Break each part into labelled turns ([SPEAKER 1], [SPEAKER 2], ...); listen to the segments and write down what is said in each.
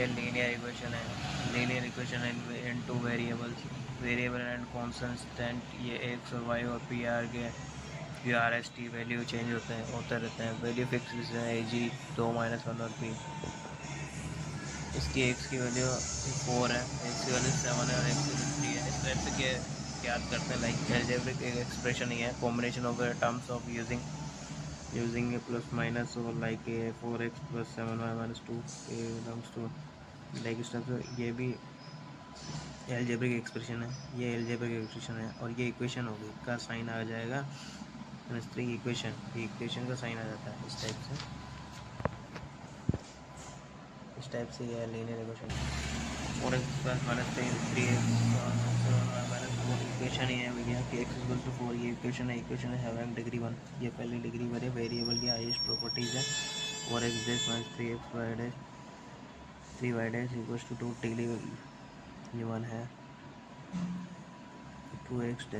[SPEAKER 1] ये linear equation है, linear equation in two variables, variable and constant, ये x और वाई और पी आर के जो R S T value change होते रहते हैं, वैल्यू फिक्स है ए जी 2-1 और पी। इसकी एक्स की वैल्यू 4 है, एक्स की वैल्यू 7 है और एक्स की वैल्यू 3 है। इस टाइप से याद करते हैं, लाइक एल्जेब्रिक एक एक्सप्रेशन ही है, combination of terms of using a plus minus और like a 4x + 7y - 2 a belongs to, like इस टाइप से ये भी एल्जेब्रिक एक्सप्रेशन है, ये एल्जेब्रिक एक्सप्रेशन है। और ये इक्वेशन होगी, का साइन आ जाएगा इक्वेशन, ये इक्वेशन का साइन आ जाता है इस टाइप से ये linear equation 4x + 3x equation ही है भैया कि x = 4, ये इक्वेशन है हैविंग डिग्री 1, ये पहली डिग्री 1 है, वेरिएबल की हाईएस्ट प्रॉपर्टीज है। 4x' - 3y' 2 डिग्री ये 1 है, 2x' =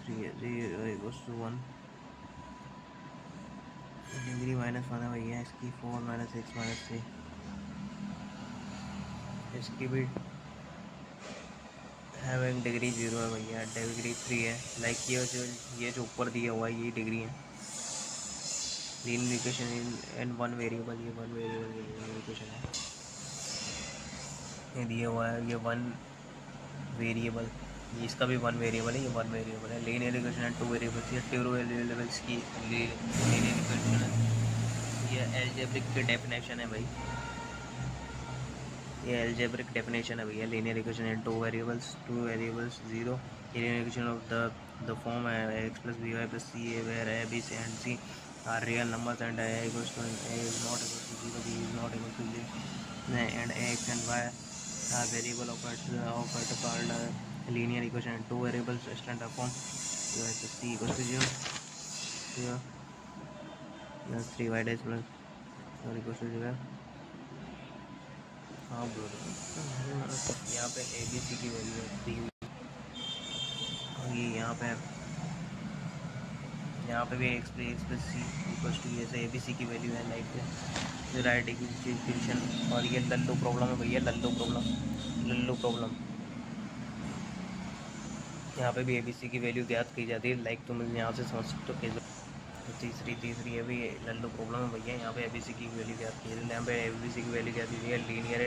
[SPEAKER 1] 3 है, 0 = 1 डिग्री -1 है भैया इसकी, 4 - x - 3 इसकी भी हैविंग डिग्री 0 है भैया, डिग्री 3 है। लाइक ये जो ऊपर दिया हुआ है ये डिग्री है। Linear equation in one variable, ये 1 वेरिएबल इक्वेशन है, ये दिया हुआ है, ये 1 वेरिएबल, ये इसका भी 1 वेरिएबल है, ये 1 वेरिएबल है। लीनियर इक्वेशन है 2 वेरिएबल्स, ये 2 वेरिएबल्स की लीनियर इक्वेशन है। ये एल्जेब्रिक की डेफिनेशन है भाई, ये एल्जेब्रिक डेफिनेशन है भैया, linear equation in 2 variables 0। Linear equation of the form है x + by + c where a, b, c and c are real numbers and a is not equal to 0, b is not equal to 0, and x and y are variable of it called linear equation in 2 variables standard form, c = 0 plus 3y dash plus or equals to 0। हाँ bro, यहाँ पे A B C की value दी हुई, और ये यहाँ पे भी x + c = ये से ए बी सी की वैल्यू है, लाइक राइट इक्वेशन। और ये लल्लू प्रॉब्लम है भैया, लल्लू प्रॉब्लम यहाँ पे भी ए बी सी की वैल्यू ज्ञात की जाती है, लाइक तुम यहाँ से समझ सकते हो कि तीसरी ये भी लल्लू प्रॉब्लम है भैया, यहाँ पे ए बी सी की वैल्यू ज्ञात की जाती है। यहाँ पे ए बी सी की वैल्यू ज्ञात की है, लीनियर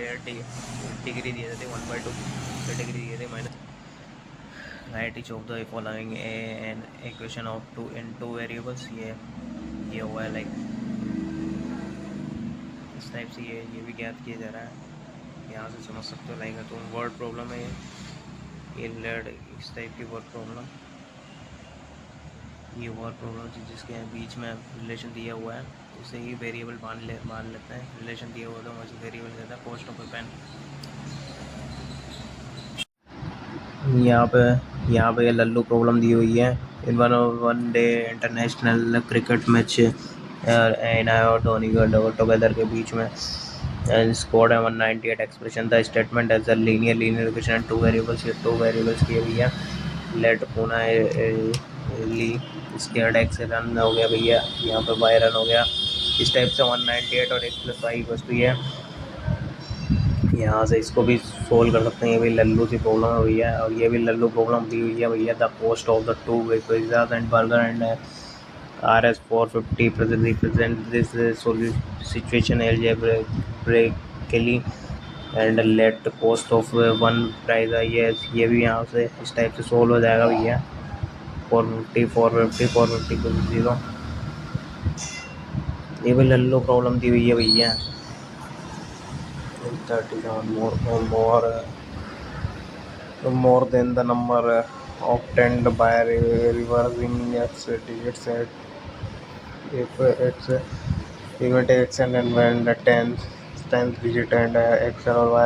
[SPEAKER 1] डिग्री दिए जाते 1/2 डिग्री दिए थे minus right each of the following an equation of 2 variables, ये हुआ है, लाइक इस टाइप से ये भी ज्ञात किया जा रहा है, यहाँ से समझ सकते हो। लाइक तो वर्ड प्रॉब्लम है ये लेड इस टाइप की वर्ड प्रॉब्लम, ये वर्ड प्रॉब्लम जिसके बीच में रिलेशन दिया हुआ है उसे ही वेरिएबल मान लेते हैं, रिलेशन दिया हुआ तो मुझे वेरिएबल कहता है। कॉस्ट ऑफ ए पेन, यहाँ पे लल्लू प्रॉब्लम दी हुई है। In one day international cricket match एना और धोनी का टुगेदर के बीच में स्कोर है 198 expression, the statement as a linear equation 2 variables, ये 2 वेरिएबल्स की भैया। लेट पूना ली स्केयर्ड एक्स रन हो गया भैया, यहाँ पे बाय रन हो गया। इस टाइप से 198 और x + y = ये, यहाँ से इसको भी सोल्व कर सकते हैं। ये भी लल्लू सी प्रॉब्लम है भैया, और ये भी लल्लू प्रॉब्लम दी हुई है भैया। The cost of the 2 pizzas and burger and RS 450 represent this situation algebraically and let the cost of one price ये भी यहाँ से इस टाइप से सोल्व हो जाएगा भैया। 450 को 0, ये भी लल्लू प्रॉब्लम दी हुई है भैया। 37 more than the number obtained by reversing x digits at if x event x and when the 10th digit and x or y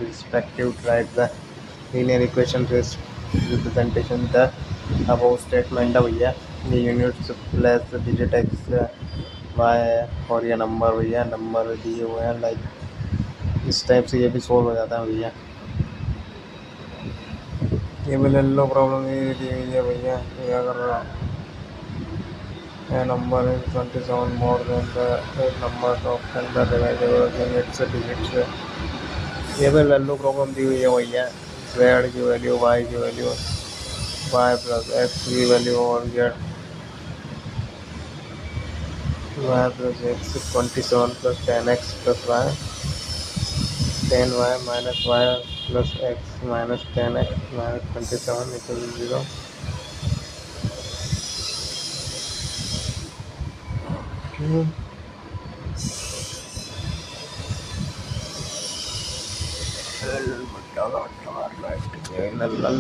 [SPEAKER 1] respective, write the linear equation representation the above statement है भैया। ये units plus digit x y और ये number भैया, number दिए हुए हैं, like इस टाइप से ये भी सोल्व हो जाता है भैया। ये भी लल्लो प्रॉब्लम ये दी हुई है भैया। ये अगर A number is 27 more than the eight numbers of 10 the divisible in its digits. ये भी वैल्यू प्रॉब्लम दी हुई है भैया। z की वैल्यू, y की वैल्यू, y प्लस x की वैल्यू और z y plus x 27 plus 10x plus y 10y minus y plus x minus 10x minus 27 equal to 0.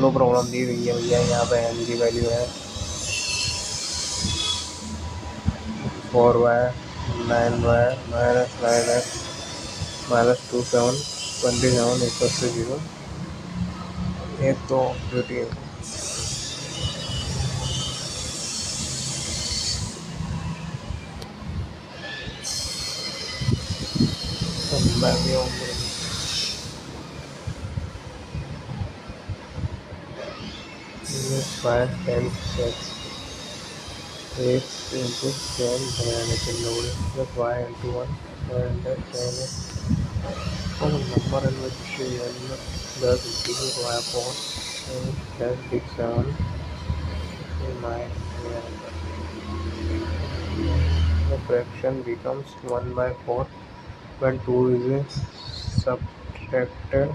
[SPEAKER 1] Low problem दी हुई है भैया। यहाँ पे n की वैल्यू है 4y 9y minus 9x minus 27 equals to 0. ये तो ड्यूटी है। मैं भी हूँ 5 10 6 8 into 10 diameter load plus y into 1 and 10 common number in which n plus equal to y upon 10 6 7 9 the fraction becomes 1 by 4 when 2 is subtracted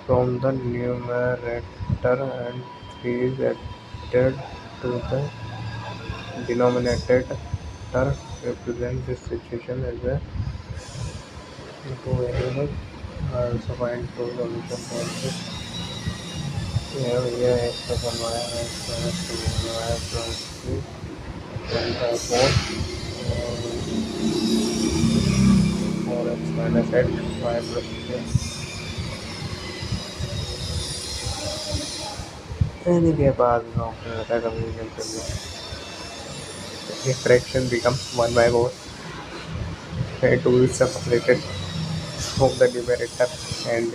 [SPEAKER 1] from the numerator and 3 is added to the denominator. Represent this situation as a two variable. Also find two solution points. Here x plus 1 y, x minus 2 y plus 3 by 4 4x minus 8 y plus 3. Any के बाद confusion कर लिया। The fraction becomes 1 by 4 and 2 is separated from the numerator and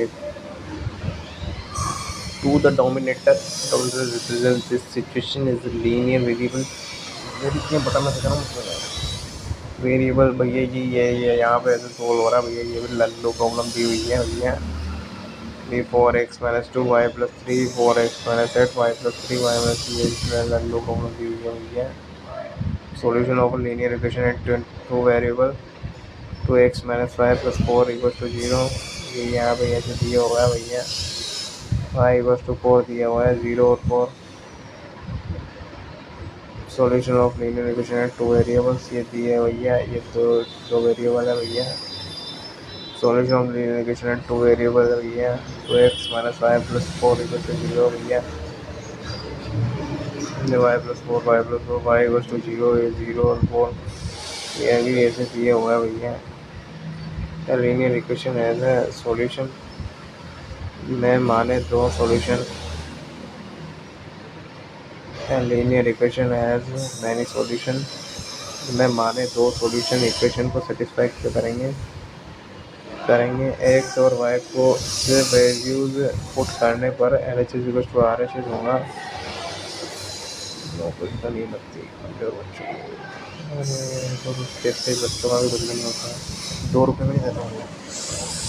[SPEAKER 1] to the denominator. Represents this situation is a linear variable. बताना चाह रहा हूँ variable भैया जी ये यहाँ पे ऐसे सोल्व हो रहा है भैया। ये भी लल्लो प्रॉब्लम दी हुई है भैया। ये 4x minus 2 y plus 3 4x minus 8 y plus 3 y minus 3 ये लल्लो प्रॉब्लम दी हुई है भैया। Solution of a linear equation at two variable 2x minus 5 plus 4 equals to 0. ये यहाँ पे ऐसे दिया हुआ है भैया। y equals to 4 दिया हुआ है 0 और 4. Solution of linear equation at two variables ये दिए भैया। ये दो वेरिएबल है भैया। Solution of linear equation at two variables है भैया। 2x minus 5 plus 4 equals to 0 भैया। y plus 4 y plus 4 y equals to 0 है 0 और 4 ये भी ऐसे दिया हुआ है भैया। Linear equation as a solution में माने दो solution. Linear equation as many solution में माने दो सॉल्यूशन इक्वेशन को सेटिस्फाई करेंगे x और y को वैल्यूज पुट करने पर LHS इक्वल टू RHS होगा। कुछ तो नहीं लगती बच्चों का भी कुछ नहीं होता है। 2 रुपये में नहीं देता हूँ।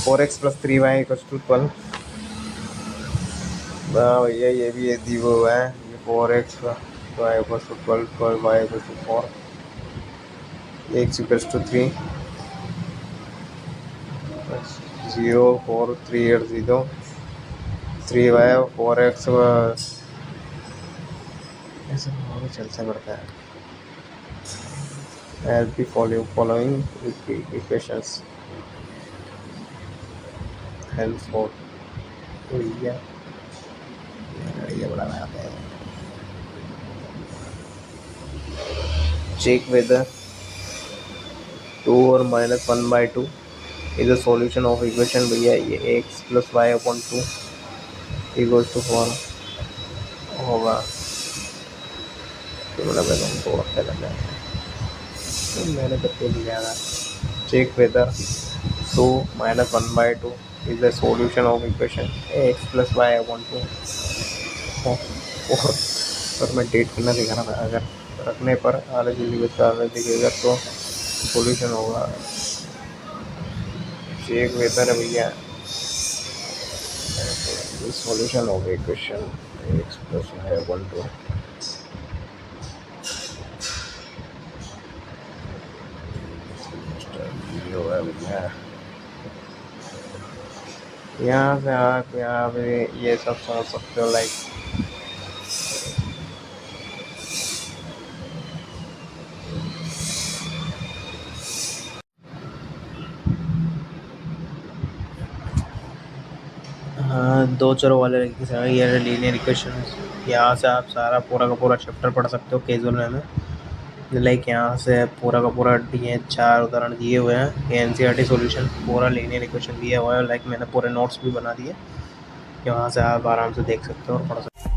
[SPEAKER 1] 4x plus 3y equals to 12 भैया ये भी ये दी वो है। ये 4x y equals to 12 y equals to 4 x equals to 3 0 4 3 8 0 3y 4x ऐसा चलता बढ़ता है। As the following equations henceforth तो ये बड़ा आता है। Check whether 2 or minus 1 by 2 is a solution of equation भैया। ये x plus y upon 2 equals to 4 होगा। तो मतलब हमको रखते रहना है तो मैंने करके दिया था। Check whether 2 minus 1 by 2 is the solution of equation x plus y upon 2 और मैं डेट करना दिखा रहा था। अगर रखने पर आगे जिंदगी विस्तार में दिखेगा तो सॉल्यूशन होगा। एक बेहतर है भैया, सॉल्यूशन हो गई क्वेश्चन। एक प्रश्न है 1 2 है भैया। यहाँ से आप यहाँ पे ये सब समझ सकते हो लाइक हाँ, 2 चरों वाले ये लीनियर इक्वेशन। यहाँ से आप सारा पूरा का पूरा चैप्टर पढ़ सकते हो कैजुअल वे में। लाइक यहाँ से पूरा का पूरा ये 4 उदाहरण दिए हुए हैं। ये एनसीईआरटी सॉल्यूशन पूरा लीनियर इक्वेशन दिया हुआ है। लाइक मैंने पूरे नोट्स भी बना दिए, यहाँ से आप आराम से देख सकते हो और पढ़ सकते हो।